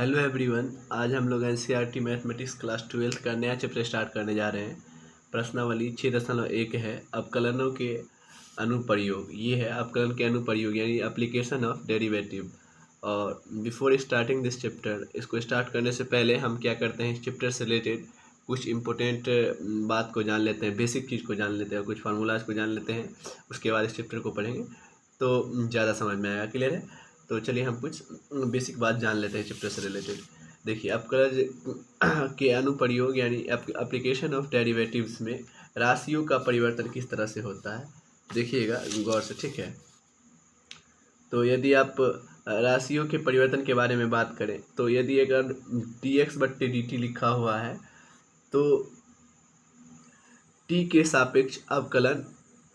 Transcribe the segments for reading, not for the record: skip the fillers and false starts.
Hello everyone. आज हम लोग एनसीईआरटी मैथमेटिक्स क्लास 12 का नया चैप्टर स्टार्ट करने जा रहे हैं। प्रश्नावली 6.1 है अवकलनों के अनुप्रयोग। ये है अवकलन के अनुप्रयोग यानी एप्लीकेशन ऑफ डेरिवेटिव। और बिफोर स्टार्टिंग दिस चैप्टर, इसको स्टार्ट करने से पहले हम क्या करते हैं, इस चैप्टर से रिलेटेड कुछ इम्पोर्टेंट बात को जान लेते हैं, बेसिक चीज़ को जान लेते हैं, कुछ फार्मूलाज को जान लेते हैं। उसके बाद इस चैप्टर को पढ़ेंगे तो ज़्यादा समझ में आएगा। क्लियर है? तो चलिए हम कुछ बेसिक बात जान लेते हैं चैप्टर से रिलेटेड। देखिए, अवकलज के अनुप्रयोग यानी एप्लीकेशन ऑफ डेरिवेटिव्स में राशियों का परिवर्तन किस तरह से होता है, देखिएगा गौर से, ठीक है। तो यदि आप राशियों के परिवर्तन के बारे में बात करें तो यदि अगर dx/dt लिखा हुआ है तो t के सापेक्ष अवकलन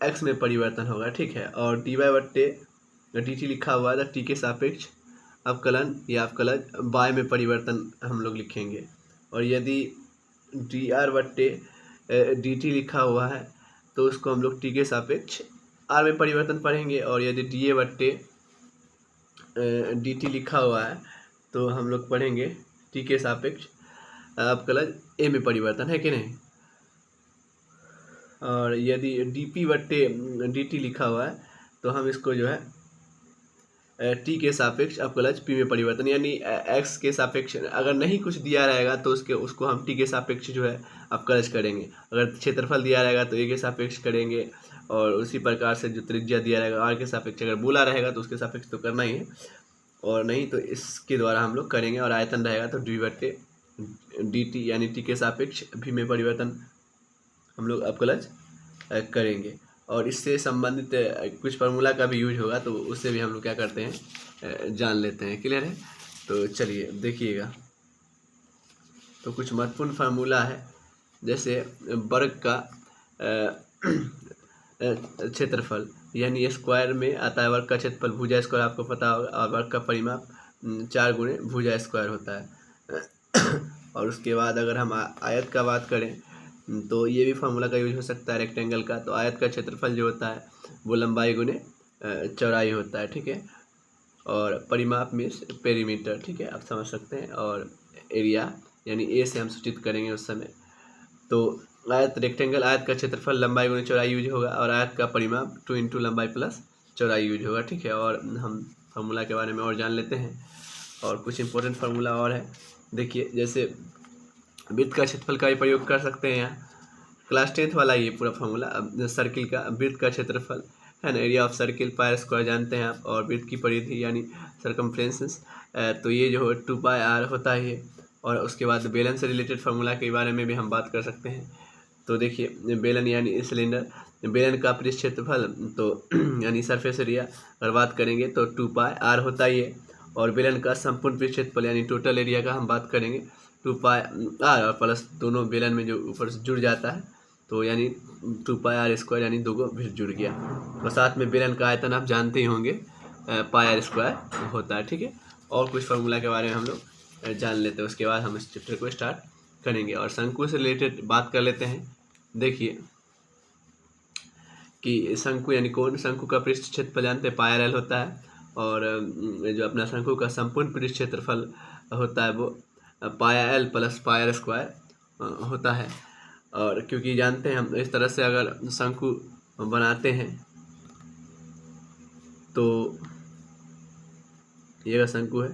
x में परिवर्तन होगा, ठीक है। और dy/dt लिखा हुआ है तो t के सापेक्ष अवकलन या अवकलज y में परिवर्तन हम लोग लिखेंगे। और यदि dr/dt लिखा हुआ है तो उसको हम लोग t के सापेक्ष r में परिवर्तन पढ़ेंगे। और यदि dA/dt लिखा हुआ है तो हम लोग पढ़ेंगे t के सापेक्ष अवकलज a में परिवर्तन, है कि नहीं। और यदि dP/dt लिखा हुआ है तो हम इसको जो है t के सापेक्ष अवकलज p में परिवर्तन, यानी x के सापेक्ष अगर नहीं कुछ दिया रहेगा तो उसको हम t के सापेक्ष जो है अवकलज करेंगे। अगर क्षेत्रफल दिया रहेगा तो a के सापेक्ष करेंगे, और उसी प्रकार से जो त्रिज्या दिया रहेगा r के सापेक्ष, अगर बोला रहेगा तो उसके सापेक्ष तो करना ही है, और नहीं तो इसके द्वारा हम लोग करेंगे। और आयतन रहेगा तो d/dt यानी t के सापेक्ष v में परिवर्तन हम लोग अवकलज करेंगे। और इससे संबंधित कुछ फार्मूला का भी यूज होगा तो उससे भी हम लोग क्या करते हैं, जान लेते हैं। क्लियर है? तो चलिए देखिएगा, तो कुछ महत्वपूर्ण फार्मूला है, जैसे वर्ग का क्षेत्रफल यानी स्क्वायर में आता है। वर्ग का क्षेत्रफल भुजा स्क्वायर आपको पता होगा, और वर्ग का परिमाप 4 गुणे भुजा स्क्वायर होता है। और उसके बाद अगर हम आयत का बात करें तो ये भी फार्मूला का यूज हो सकता है रेक्टेंगल का। तो आयत का क्षेत्रफल जो होता है वो लंबाई गुने चौड़ाई होता है, ठीक है। और परिमाप में पेरीमीटर, ठीक है, आप समझ सकते हैं। और एरिया यानी ए से हम सूचित करेंगे उस समय। तो आयत रेक्टेंगल, आयत का क्षेत्रफल लंबाई गुने चौड़ाई यूज होगा, और आयत का परिमाप 2 × लंबाई प्लस चौड़ाई यूज होगा, ठीक है। और हम फार्मूला के बारे में और जान लेते हैं, और कुछ इंपॉर्टेंट फार्मूला और है। देखिए, जैसे वृत्त का क्षेत्रफल का भी प्रयोग कर सकते हैं यहाँ, क्लास 10th वाला ये पूरा फार्मूला। सर्किल का वृत्त का क्षेत्रफल है ना, area of circle pi square जानते हैं आप, और वृत्त की परिधि यानी सर्कमफ्रेंसेस, तो ये जो 2πr होता है ये। और उसके बाद बेलन से रिलेटेड फार्मूला के बारे में भी हम बात कर सकते हैं। तो देखिए, बेलन यानी सिलेंडर, बेलन का पृष्ठ क्षेत्रफल तो यानी सरफेस एरिया अगर बात करेंगे तो 2πr होता है ये। और बेलन का संपूर्ण पृष्ठ क्षेत्रफल यानी टोटल एरिया का हम बात करेंगे 2πr, और प्लस दोनों बेलन में जो ऊपर से जुड़ जाता है तो यानी 2πr² यानी 2 को भी जुड़ गया। और साथ में बेलन का आयतन आप जानते ही होंगे πr² होता है, ठीक है। और कुछ फार्मूला के बारे में हम लोग जान लेते हैं, उसके बाद हम इस चैप्टर को स्टार्ट करेंगे। और शंकु से रिलेटेड बात कर लेते हैं। देखिए कि शंकु यानी कोण, शंकु का पृष्ठ क्षेत्रफल जानते हैं πrl होता है, और जो अपना शंकु का संपूर्ण पृष्ठ क्षेत्रफल होता है वो πl + πr² होता है। और क्योंकि जानते हैं हम इस तरह से अगर शंकु बनाते हैं तो ये अगर शंकु है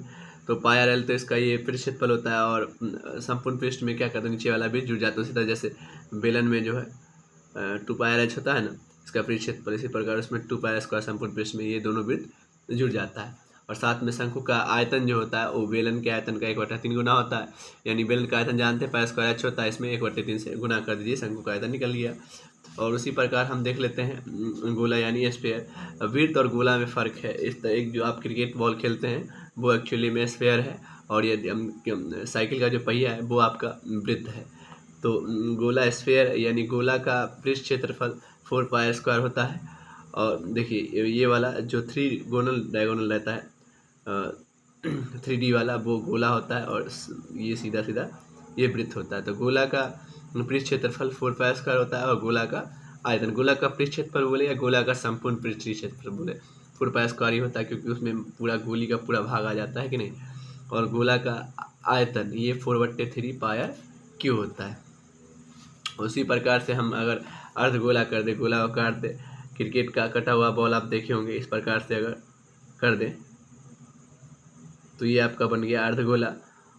तो πrl तो इसका ये पृष्ठ क्षेत्रफल होता है, और संपूर्ण पृष्ठ में क्या करते हैं, नीचे वाला भी जुड़ जाता है। उसी तरह जैसे बेलन में जो है 2πrh होता है ना, इसका पृष्ठ क्षेत्रफल, इसी प्रकार उसमें 2πr² संपूर्ण पृष्ठ में ये दोनों वृत्त जुड़ जाता है। और साथ में शंकु का आयतन जो होता है वो बेलन के आयतन का 1/3 गुना होता है, यानी बेलन का आयतन जानते हैं πr² होता है, इसमें 1/3 से गुना कर दीजिए, शंकु का आयतन निकल गया। और उसी प्रकार हम देख लेते हैं गोला यानी स्फीयर। वृत्त और गोला में फ़र्क है। इस तरह एक जो आप क्रिकेट बॉल खेलते हैं वो एक्चुअली में स्फीयर है, और ये साइकिल का जो पहिया है वो आपका वृत्त है। तो गोला स्फीयर यानी गोला का पृष्ठ क्षेत्रफल 4πr² होता है। और देखिए, ये वाला जो 3 डायगोनल रहता है 3D वाला वो गोला होता है, और ये सीधा सीधा ये वृत्त होता है। तो गोला का पृष्ठ क्षेत्रफल 4πr² होता है, और गोला का आयतन, गोला का पृष्ठ क्षेत्रफल बोले या गोला का संपूर्ण पृष्ठ क्षेत्रफल बोले, 4πr² ही होता है, क्योंकि उसमें पूरा गोली का पूरा भाग आ जाता है कि नहीं। और गोला का आयतन ये 4/3 पायर क्यू होता है। उसी प्रकार से हम अगर अर्धगोला कर दे, गोला को काट दे, क्रिकेट का कटा हुआ बॉल आप देखे होंगे, इस प्रकार से अगर कर दें तो ये आपका बन गया अर्धगोला।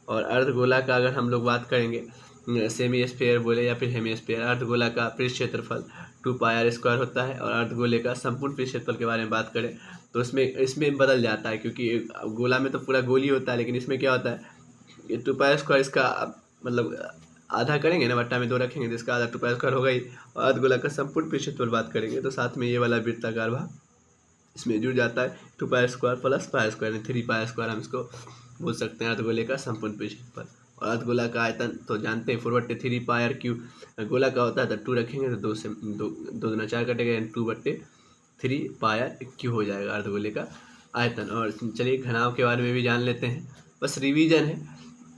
और अर्धगोला का अगर हम लोग बात करेंगे सेमी स्फीयर बोले या फिर हेमी स्फीयर, अर्धगोला का पृष्ठ क्षेत्रफल 2πr² होता है। और अर्धगोले का संपूर्ण पृष्ठ क्षेत्रफल के बारे में बात करें तो इसमें बदल जाता है, क्योंकि गोला में तो पूरा गोल ही होता है, लेकिन इसमें क्या होता है, ये 2πr² इसका मतलब आधा करेंगे ना, बट्टा में 2 रखेंगे तो इसका आधा 2πr² होगा ही। और अर्धगोला का संपूर्ण पृष्ठ क्षेत्रफल बात करेंगे तो साथ में ये वाला वृत्ताकार भाग इसमें जुड़ जाता है, 2πr² प्लस πr² यानी 3πr² हम इसको बोल सकते हैं अर्धगोले का संपूर्ण पृष्ठ क्षेत्रफल। और अर्धगोला का आयतन तो जानते हैं 4/3 पायर क्यू, गोला का होता है तो 2 रखेंगे तो 2 से 2 दूना 4 कटेगा, यानी 2/3 पायर क्यू हो जाएगा अर्धगोले का आयतन। और चलिए घनाव के बारे में भी जान लेते हैं, बस रिवीजन है।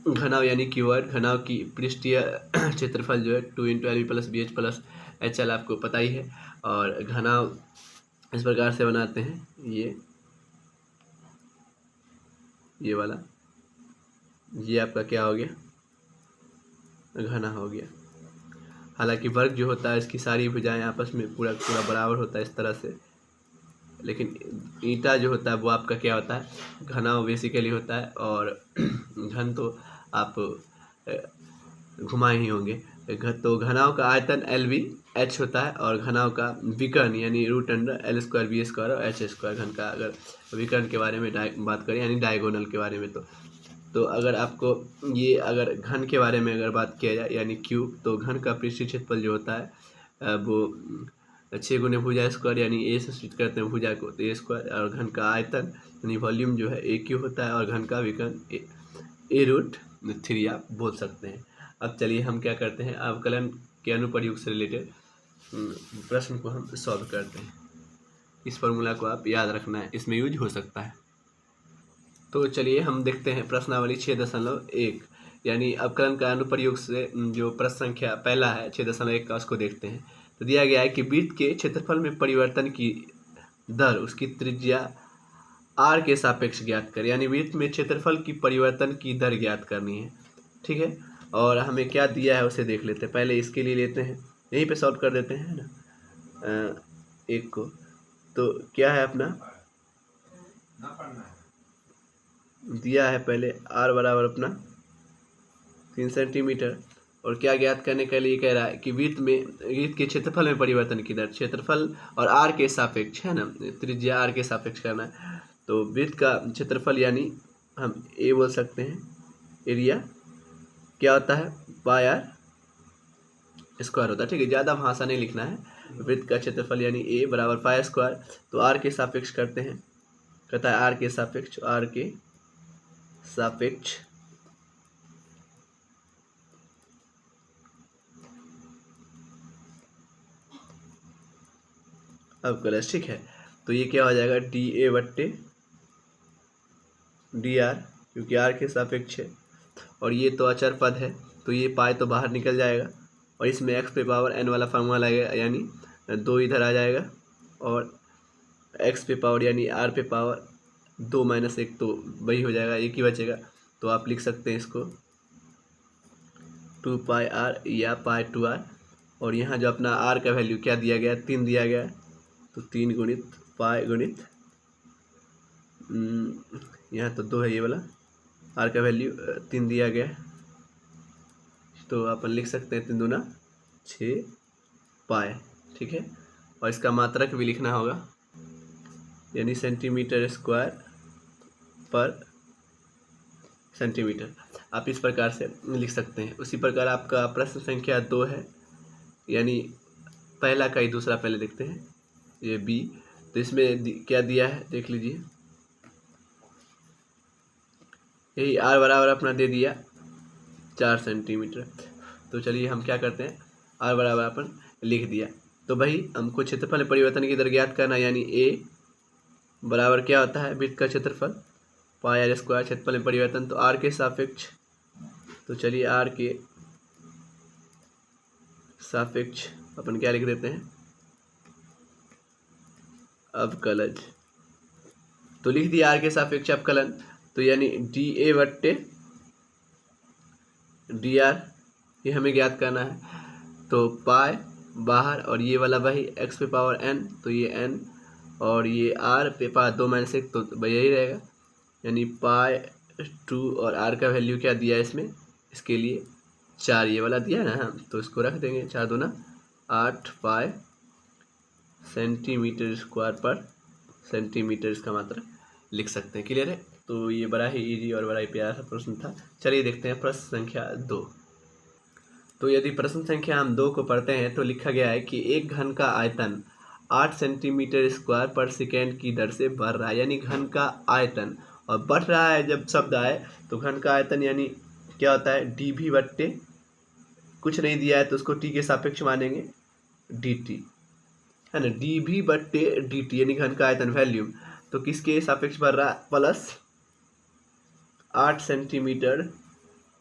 घनाव यानी कीवर्ड, घनाव की पृष्ठीय क्षेत्रफल जो है 2 × LV + BH + HL आपको पता ही है। और घनाव इस प्रकार से बनाते हैं, ये वाला, ये आपका क्या हो गया, घना हो गया। हालांकि वर्ग जो होता है इसकी सारी भुजाएं आपस में पूरा बराबर होता है इस तरह से, लेकिन ईंटा जो होता है वो आपका क्या होता है, घना बेसिकली होता है। और घन तो आप घुमाए ही होंगे। तो घनाव का आयतन LVH होता है, और घनाव का विकर्ण यानी √L² B² और H²। घन का अगर विकर्ण के बारे में बात करें यानी डायगोनल के बारे में, तो अगर आपको ये अगर घन के बारे में अगर बात किया जाए यानी क्यूब, तो घन का पृष्ठीय क्षेत्रफल जो होता है वो 6 × भुजा² यानी A से सूचित करते हैं भुजा को, तो A²। और घन का आयतन यानी वॉल्यूम जो है AQ होता है, और घन का विकर्ण A√3 आप बोल सकते हैं। अब चलिए हम क्या करते हैं, अवकलन के अनुप्रयोग से रिलेटेड प्रश्न को हम सॉल्व करते हैं। इस फॉर्मूला को आप याद रखना है, इसमें यूज हो सकता है। तो चलिए हम देखते हैं प्रश्नावली 6.1 यानी अवकलन का अनुप्रयोग से जो प्रश्न संख्या पहला है 6.1 का, उसको देखते हैं। तो दिया गया है कि वृत्त के क्षेत्रफल में परिवर्तन की दर उसकी त्रिज्या r के सापेक्ष ज्ञात करें, यानी वृत्त में क्षेत्रफल की परिवर्तन की दर ज्ञात करनी है, ठीक है। और हमें क्या दिया है उसे देख लेते हैं, पहले इसके लिए लेते हैं, यहीं पे सॉल्व कर देते हैं ना एक को। तो क्या है अपना दिया है, पहले r बराबर अपना 3 सेंटीमीटर, और क्या ज्ञात करने के लिए कह रहा है कि वृत्त के क्षेत्रफल में परिवर्तन की दर, क्षेत्रफल और r के सापेक्ष है ना, त्रिज्या r के सापेक्ष करना है। तो वृत्त का क्षेत्रफल यानी हम A बोल सकते हैं, एरिया क्या होता है πr² होता है, ठीक है, ज़्यादा भाषा नहीं लिखना है। वृत्त का क्षेत्रफल यानी A बराबर πr², तो r के सापेक्ष करते हैं, कहता है r के सापेक्ष अब कलश, ठीक है। तो ये क्या हो जाएगा dA/dr, क्योंकि r के सापेक्ष है, और ये तो अचर पद है तो ये पाई तो बाहर निकल जाएगा, और इसमें x⁴n वाला फार्मूला लगेगा, यानी 2 इधर आ जाएगा, और x⁴ यानी r⁴ 2 - 1 तो वही हो जाएगा, एक ही बचेगा। तो आप लिख सकते हैं इसको 2πr या π2r, और यहाँ जो अपना r का वैल्यू क्या दिया गया, 3 दिया गया है, तो 3 × π × यहाँ तो 2 है, ये वाला r का वैल्यू 3 दिया गया है, तो अपन लिख सकते हैं 3 दूना 6 पाए, ठीक है। और इसका मात्रक भी लिखना होगा, यानी cm² पर सेंटीमीटर, आप इस प्रकार से लिख सकते हैं। उसी प्रकार आपका प्रश्न संख्या 2 है, यानी पहला का ही दूसरा पहले देखते हैं, ये B। तो इसमें क्या दिया है देख लीजिए, यही r बराबर अपना दे दिया 4 सेंटीमीटर। तो चलिए हम क्या करते हैं, r बराबर अपन लिख दिया। तो भाई हमको क्षेत्रफल परिवर्तन की दर ज्ञात करना, यानी A बराबर क्या होता है, वृत्त का क्षेत्रफल πr², क्षेत्रफल में परिवर्तन तो r के सापेक्ष। तो चलिए r के सापेक्ष अपन क्या लिख देते हैं, अवकलज। तो लिख दिया r के सापेक्ष अवकलन। तो यानी डी ए बट्टे डी आर, ये हमें ज्ञात करना है। तो पाई बाहर और ये वाला वही एक्स पे पावर एन, तो ये एन और ये आर पे पावर 2 - 1, तो यही रहेगा। यानी पाई 2 और आर का वैल्यू क्या दिया है इसमें, इसके लिए 4 ये वाला दिया है ना हम, तो इसको रख देंगे 4 दूना 8 पाई सेंटीमीटर स्क्वायर पर सेंटीमीटर, इसका मात्रा लिख सकते हैं। क्लियर है। तो ये बड़ा ही इजी और बड़ा ही प्यारा सा प्रश्न था। चलिए देखते हैं प्रश्न संख्या 2। तो यदि प्रश्न संख्या हम 2 को पढ़ते हैं तो लिखा गया है कि एक घन का आयतन 8 सेंटीमीटर स्क्वायर पर सेकेंड की दर से बढ़ रहा है। यानी घन का आयतन और बढ़ रहा है जब शब्द आए तो घन का आयतन यानी क्या होता है, डी भी बट्टे कुछ नहीं दिया है तो उसको टी के सापेक्ष मानेंगे, डी टी है ना, डी भी बट्टे डी टी यानी घन का आयतन वैल्यूम, तो किसके सापेक्ष बढ़ रहा है, प्लस 8 सेंटीमीटर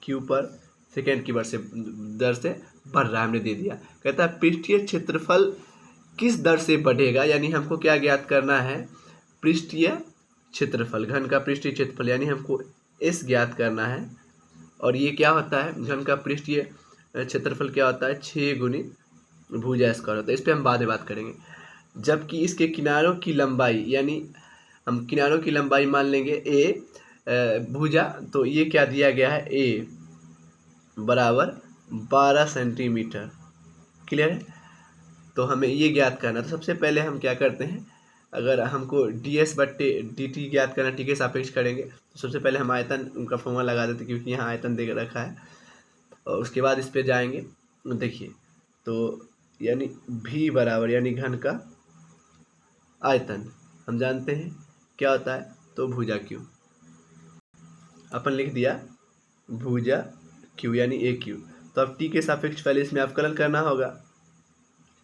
क्यूब पर सेकेंड की दर से बढ़ रहा है, हमने दे दिया। कहता है पृष्ठीय क्षेत्रफल किस दर से बढ़ेगा, यानी हमको क्या ज्ञात करना है, पृष्ठीय क्षेत्रफल, घन का पृष्ठीय क्षेत्रफल, यानी हमको एस ज्ञात करना है। और ये क्या होता है, घन का पृष्ठीय क्षेत्रफल क्या होता है, 6 गुणित भुजा स्क्वायर होता है। इस पर हम बाद में बात करेंगे। जबकि इसके किनारों की लंबाई, यानी हम किनारों की लंबाई मान लेंगे ए भुजा, तो ये क्या दिया गया है, ए बराबर 12 सेंटीमीटर। क्लियर है। तो हमें ये ज्ञात करना, तो सबसे पहले हम क्या करते हैं, अगर हमको डी एस बट्टे डी टी ज्ञात करना, टी के सापेक्ष करेंगे, तो सबसे पहले हम आयतन उनका फॉर्मूला लगा देते क्योंकि यहाँ आयतन दे रखा है, और उसके बाद इस पे जाएंगे। देखिए तो यानी भी बराबर, यानी घन का आयतन हम जानते हैं क्या होता है, तो भुजा क्यू, अपन लिख दिया भुजा क्यू यानी ए क्यू। तो अब टी के सापेक्ष पहले इसमें अवकलन करना होगा,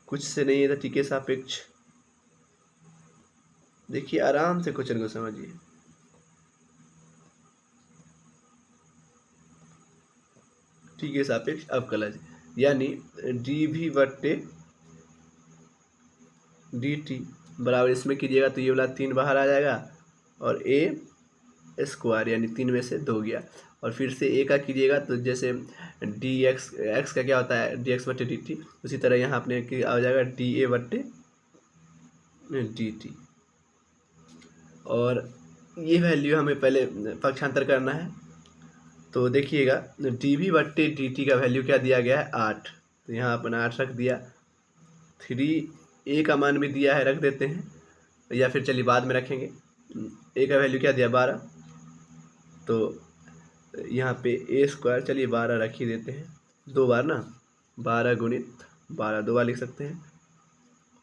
कुछ से नहीं है तो टी के सापेक्ष, देखिए आराम से क्वेश्चन को समझिए। टी के सापेक्ष अवकलन यानी डी भी बट्टे डी टी बराबर, इसमें कीजिएगा तो ये वाला 3 बाहर आ जाएगा और ए स्क्वायर यानी 3 में से 2 गया, और फिर से ए का कीजिएगा तो जैसे डी एक्स, एक्स का क्या होता है डी एक्स बट्टे डी टी, उसी तरह यहाँ अपने आ जाएगा डी ए बट्टे डी टी। और ये वैल्यू हमें पहले पक्षांतर करना है। तो देखिएगा डी भी बट्टे डी टी का वैल्यू क्या दिया गया है, 8, तो यहाँ अपन 8 रख दिया। 3 ए का मान भी दिया है, रख देते हैं, या फिर चलिए बाद में रखेंगे। ए का वैल्यू क्या दिया 12, तो यहाँ पे ए स्क्वायर, चलिए 12 रख ही देते हैं, 2 बार ना, 12 गुणित 12 2 बार लिख सकते हैं।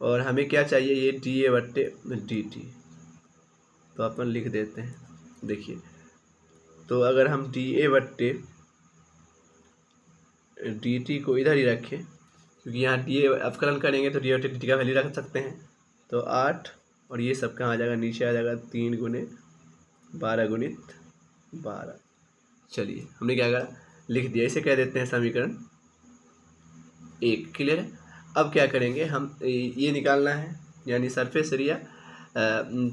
और हमें क्या चाहिए, ये डी ए बट्टे डी टी, तो अपन लिख देते हैं। देखिए तो अगर हम डी ए बट्टे डी टी को इधर ही रखें, क्योंकि यहाँ डी ए अवकलन करेंगे तो डी बट्टे डी टी का वैल्यू रख सकते हैं, तो 8 और ये सब कहाँ आ जाएगा, नीचे आ जाएगा 3 गुने 12 गुणित 12। चलिए हमने क्या करा, लिख दिया, इसे कह देते हैं समीकरण 1। क्लियर है। अब क्या करेंगे, हम ये निकालना है यानी सरफेस एरिया,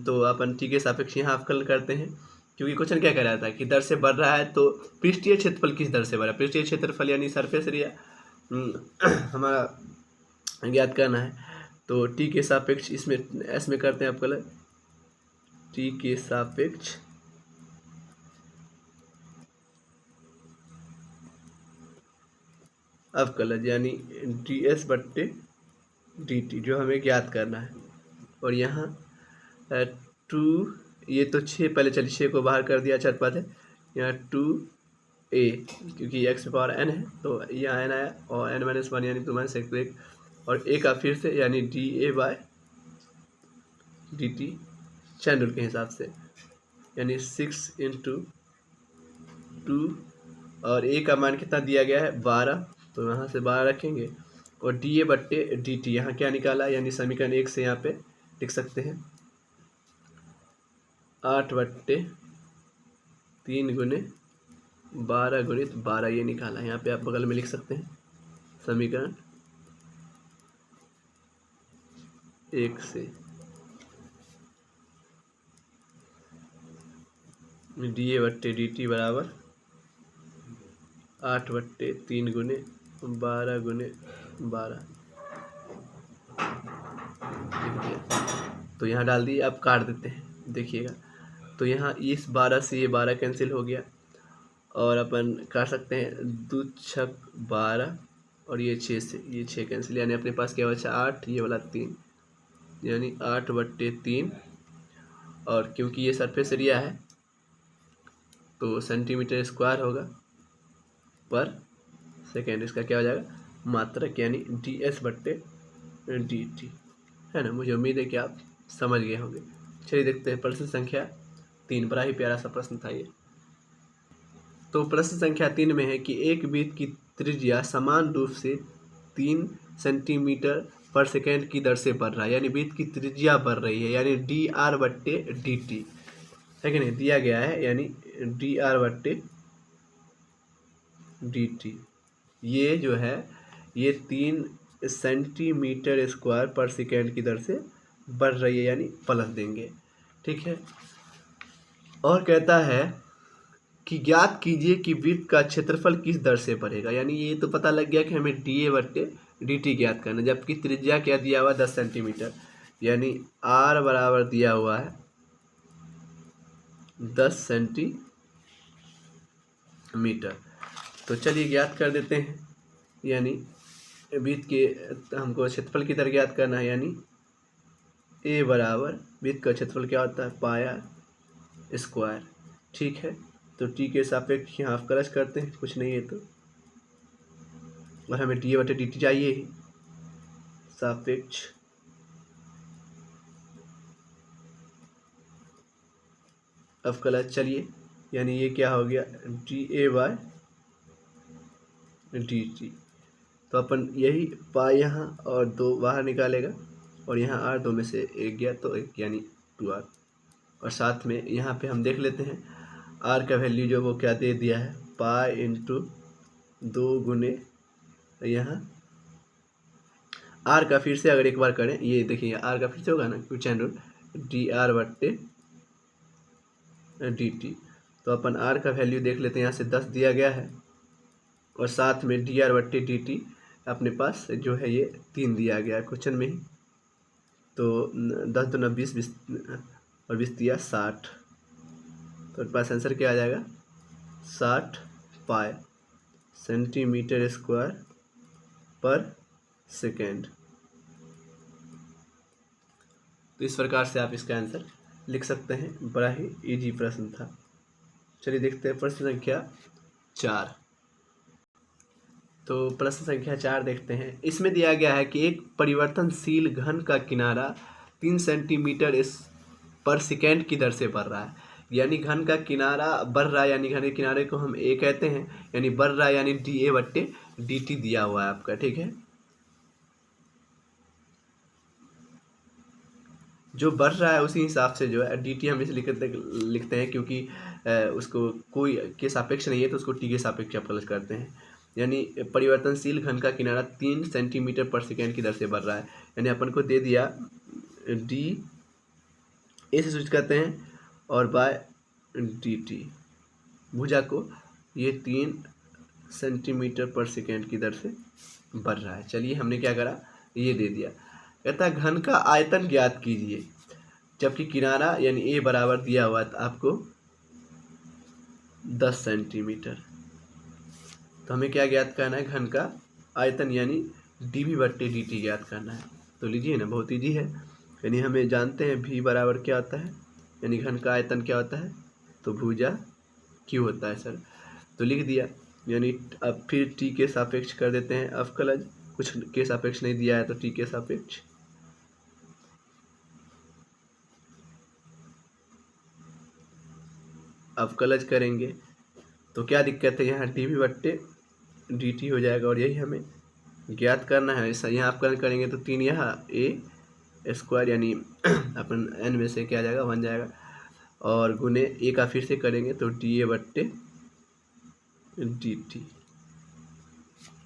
तो अपन टी के सापेक्ष यहाँ अवकलन करते हैं, क्योंकि क्वेश्चन क्या कह रहा था कि दर से बढ़ रहा है, तो पृष्ठीय क्षेत्रफल किस दर से बढ़ रहा है, पृष्ठीय क्षेत्रफल यानी सरफेस एरिया हमारा ज्ञात करना है। तो टी के सापेक्ष इसमें करते हैं अवकलन, टी के सापेक्ष अवकलन यानी डी एस बट्टे डी टी जो हमें ज्ञात करना है। और यहाँ 2, ये तो 6, पहले चलिए 6 को बाहर कर दिया, 4 पद है, यहाँ 2a, क्योंकि x पावर n है तो यहाँ n आया, और n-1 यानी 2 - 1, और a का फिर से यानी D A by D T chain rule के हिसाब से, यानी 6 × 2, और a का मान कितना दिया गया है 12, तो यहाँ से 12 रखेंगे, और डी ए बट्टे डी टी यहाँ क्या निकाला, यानी समीकरण 1 से यहाँ पे लिख सकते हैं 8 बट्टे 3 गुने 12 गुणित 12, ये निकाला। यहाँ पे आप बगल में लिख सकते हैं समीकरण 1 से। dA/dt बराबर 8/3 गुने 12 गुने 12 लिख दिया। तो यहाँ डाल दिए, अब काट देते हैं, देखिएगा। तो यहाँ इस 12 से ये 12 कैंसिल हो गया, और अपन काट सकते हैं 2 छक 12, और ये 6 से ये 6 कैंसिल, यानी अपने पास क्या बचा 8, ये वाला 3, यानी 8/3। और क्योंकि ये सरफेस एरिया है तो सेंटीमीटर स्क्वायर होगा पर सेकेंड, इसका क्या हो जाएगा मात्रक, यानी DS/dt, है ना। मुझे उम्मीद है कि आप समझ गए होंगे। चलिए देखते हैं प्रश्न संख्या 3, बड़ा ही प्यारा सा प्रश्न था ये। तो प्रश्न संख्या 3 में है कि एक वृत्त की त्रिज्या समान रूप से 3 सेंटीमीटर पर सेकेंड की दर से बढ़ रहा है, यानी वृत्त की त्रिज्या बढ़ रही है, यानी dr/dt है कि नहीं, दिया गया है, यानी dr/dt ये जो है ये 3 सेंटीमीटर स्क्वायर पर सेकेंड की दर से बढ़ रही है, यानी प्लस देंगे, ठीक है। और कहता है कि ज्ञात कीजिए कि वृत्त का क्षेत्रफल किस दर से बढ़ेगा, यानी ये तो पता लग गया कि हमें dA/dt ज्ञात करना, जबकि त्रिज्या क्या दिया हुआ 10 सेंटीमीटर, यानी r बराबर दिया हुआ है 10 सेंटीमीटर। तो चलिए ज्ञात कर देते हैं, यानी वृत्त के हमको क्षेत्रफल की दर ज्ञात करना है, यानी a बराबर वृत्त का क्षेत्रफल क्या होता है पाया स्क्वायर, ठीक है। तो t के सापेक्ष यहाँ अवकलज करते हैं, कुछ नहीं है तो, और हमें dA/dt चाहिए ही, सापेक्ष अवकलज। चलिए यानी ये क्या हो गया dA/dt। तो अपन यही पाई यहाँ और 2 बाहर निकालेगा, और यहाँ r 2 में से 1 गया तो 1, यानी 2r। और साथ में यहाँ पे हम देख लेते हैं r का वैल्यू जो वो क्या दे दिया है π/2 गुने यहाँ r का फिर से अगर एक बार करें, ये देखिए r का फिर से होगा ना क्यों चैन रूल dr/dt। तो अपन r का वैल्यू देख लेते हैं, यहाँ से 10 दिया गया है, और साथ में dr/dt अपने पास जो है ये 3 दिया गया है क्वेश्चन में ही। तो 10 दूना 20, 20 और 20 दिया 60, तो अपने पास आंसर क्या आ जाएगा 60 पाई सेंटीमीटर स्क्वायर पर सेकेंड। तो इस प्रकार से आप इसका आंसर लिख सकते हैं, बड़ा ही इजी प्रश्न था। चलिए देखते हैं प्रश्न संख्या 4। तो प्रश्न संख्या 4 देखते हैं। इसमें दिया गया है कि एक परिवर्तनशील घन का किनारा 3 सेंटीमीटर पर सेकेंड की दर से बढ़ रहा है, यानी घन का किनारा बढ़ रहा है, यानी घन के किनारे को हम ए कहते हैं, यानी बढ़ रहा है, यानी dA/dt दिया हुआ है आपका, ठीक है। जो बढ़ रहा है उसी हिसाब से जो है dt हम इसे लिखते हैं, क्योंकि उसको कोई के सापेक्ष नहीं है तो उसको t के सापेक्ष अवकलज करते हैं। यानी परिवर्तनशील घन का किनारा 3 सेंटीमीटर पर सेकेंड की दर से बढ़ रहा है, यानी अपन को दे दिया d ए से सूचित करते हैं और बाय dt, भुजा को ये 3 सेंटीमीटर पर सेकेंड की दर से बढ़ रहा है। चलिए हमने क्या करा, ये दे दिया। कहता है घन का आयतन ज्ञात कीजिए, जबकि किनारा यानी ए बराबर दिया हुआ था आपको 10 सेंटीमीटर। तो हमें क्या ज्ञात करना है, घन का आयतन यानी dV/dt ज्ञात करना है। तो लीजिए ना, बहुत ईजी है, यानी हमें जानते हैं v बराबर क्या होता है, यानी घन का आयतन क्या होता है, तो भुजा q होता है सर। तो लिख दिया, यानी अब फिर t के सापेक्ष कर देते हैं अवकलज, कुछ के सापेक्ष नहीं दिया है तो t के सापेक्ष, अवकलज करेंगे तो क्या दिक्कत है, यहाँ dV/dt हो जाएगा, और यही हमें ज्ञात करना है। यहाँ अवकलन करेंगे तो 3 यहाँ a² यानी अपन n में से क्या जाएगा 1 जाएगा, और गुने a का फिर से करेंगे तो dA/dt।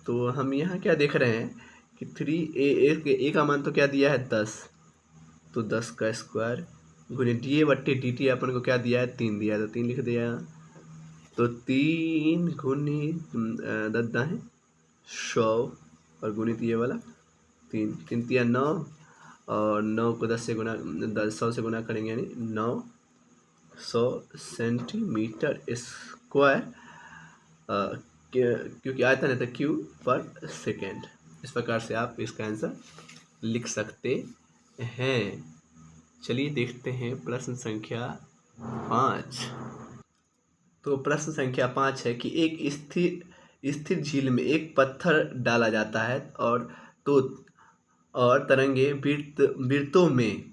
तो हम यहाँ क्या देख रहे हैं कि 3a का मान तो क्या दिया है 10, तो 10 का स्क्वायर गुने डी ए बट्टे डी टी अपन को क्या दिया है, 3 दिया है, तो 3 लिख दिया। तो 3 गुने 10 है 100 और गुणित ये वाला 3, 3 तिया 9 और 9 को 10 से गुना 100 से गुना करेंगे यानी 900 सेंटीमीटर स्क्वायर, क्योंकि आयतन है तो क्यू पर सेकेंड। इस प्रकार से आप इसका आंसर लिख सकते हैं। चलिए देखते हैं प्रश्न संख्या 5। तो प्रश्न संख्या 5 है कि एक स्थिर झील में एक पत्थर डाला जाता है और तरंगे वृत्तों में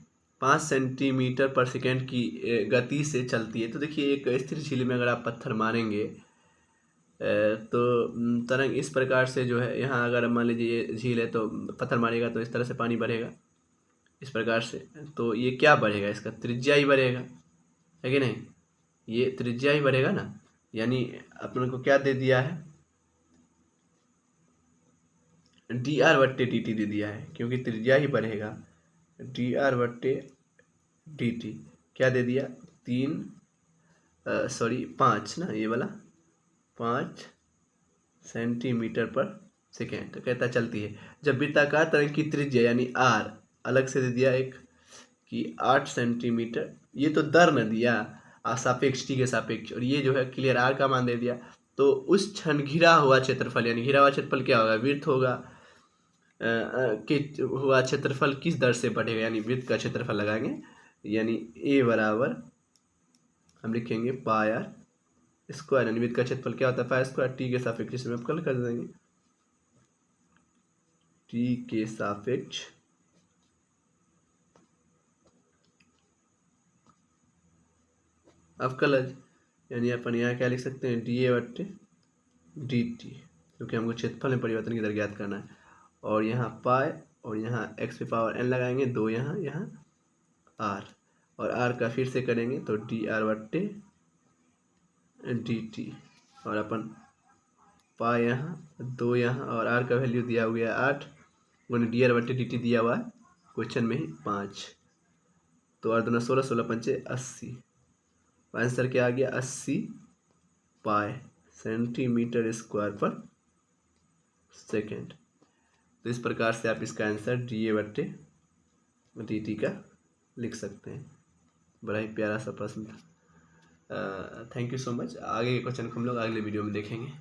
5 सेंटीमीटर पर सेकेंड की गति से चलती है। तो देखिए एक स्थिर झील में अगर आप पत्थर मारेंगे तो तरंग इस प्रकार से जो है, यहाँ अगर मान लीजिए ये झील है तो पत्थर मारेगा तो इस तरह से पानी बढ़ेगा इस प्रकार से। तो ये क्या बढ़ेगा, इसका त्रिज्या ही बढ़ेगा, है कि नहीं, ये त्रिज्या ही बढ़ेगा ना। यानी अपन को क्या दे दिया है, डी आर बट्टे डी टी दे दिया है, क्योंकि त्रिज्या ही बढ़ेगा। डी आर बट्टे डी टी क्या दे दिया, 5 ना, ये वाला 5 सेंटीमीटर पर सेकेंड। तो कहता चलती है जब वृत्ताकार तरंग की त्रिज्या यानी आर अलग से दे दिया एक कि 8 सेंटीमीटर, ये तो दर न दिया सापेक्ष टी के सापेक्ष, और ये जो है क्लियर आर का मान दे दिया। तो उस क्षण घिरा हुआ क्षेत्रफल, यानी घिरा हुआ क्षेत्रफल क्या होगा, वृत्त होगा कि हुआ क्षेत्रफल किस दर से बढ़ेगा, यानी वृत्त का क्षेत्रफल लगाएंगे, यानी ए बराबर हम लिखेंगे पाई आर स्क्वायर, यानी वृत्त का क्षेत्रफल क्या होता है, पाई स्क्वायर टी के सापेक्ष, जिसमें आप कल कर देंगे टी के सापेक्ष अवकलज, यानी अपन यहाँ क्या लिख सकते हैं, डी ए बट्टे डी टी, क्योंकि हमको क्षेत्रफल में परिवर्तन की दर ज्ञात करना है। और यहाँ पाई और यहाँ एक्स पे पावर एन लगाएंगे, 2 यहाँ आर, और आर का फिर से करेंगे तो डी आर बट्टे डी टी, और अपन पाई यहाँ 2 यहाँ, और आर का वैल्यू दिया हुआ है 8 गुने डी आर बट्टे डी टी दिया हुआ है क्वेश्चन में ही 5। तो 8 दूना 16, 16 पंचे 80, आंसर क्या आ गया, 80 पाई सेंटीमीटर स्क्वायर पर सेकेंड। तो इस प्रकार से आप इसका आंसर डी ए बट्टे डी टी का लिख सकते हैं। बड़ा ही प्यारा सा प्रश्न था। Thank you so much. आगे के क्वेश्चन को हम लोग अगले वीडियो में देखेंगे।